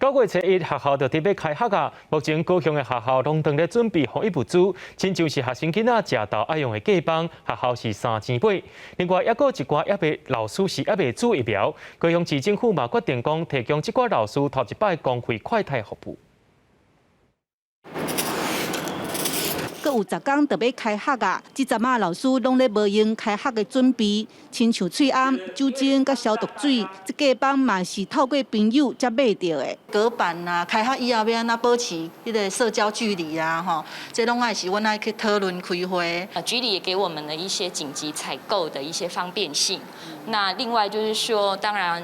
9月初1，学校就特别开学啊！目前高雄的学校拢正在准备防疫物资，亲像是学生囡仔食到爱用的假棒，学校是3钱买。另外，还有一寡老师是还未注疫苗，高雄市政府嘛决定讲提供这寡老师头一摆公费快筛服务。 阁有10天就要开学啊！这阵啊，老师拢咧无用开学的准备，亲像喙暗、酒精甲消毒水，这假棒嘛是透过朋友才买到的。隔板啊，开学以后要安怎保持迄个社交距离啊，吼，这拢爱是阮爱去讨论开会。局里也给我们了一些紧急采购的一些方便性。那另外就是说，当然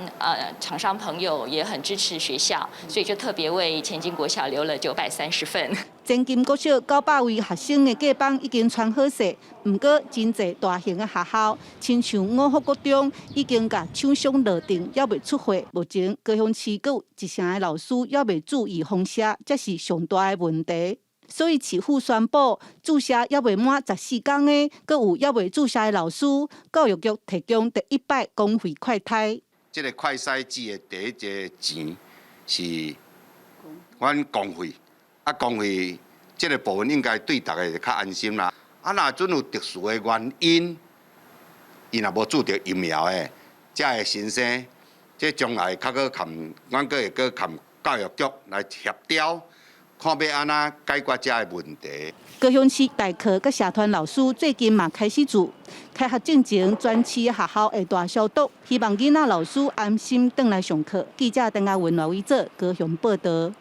厂商朋友也很支持学校，所以就特别为前进国小留了930份。 前金国小900位学生的假棒已经传好势，不过真侪大型的学校，亲像五福国中已经甲厂商落定，还未出货。目前高雄市阁有1成的老师还未注意封写，这是上大的问题。所以市府宣布，注射还未满14天的，阁有还未注射的老师，教育局提供第一摆公费快筛。这个快筛剂的第一个钱是阮公费。 公费这个部分应该对大家较安心啦。若准有特殊的原因，伊若无注着疫苗的，才会新生，这将来较搁含，阮搁会搁含教育局来协调，看要安怎解决这个问题。高雄市代课甲社团老师最近嘛开始做，开学进前全市学校会大消毒，希望囡仔老师安心回来上课。记者邓亚文、罗伟哲高雄报道。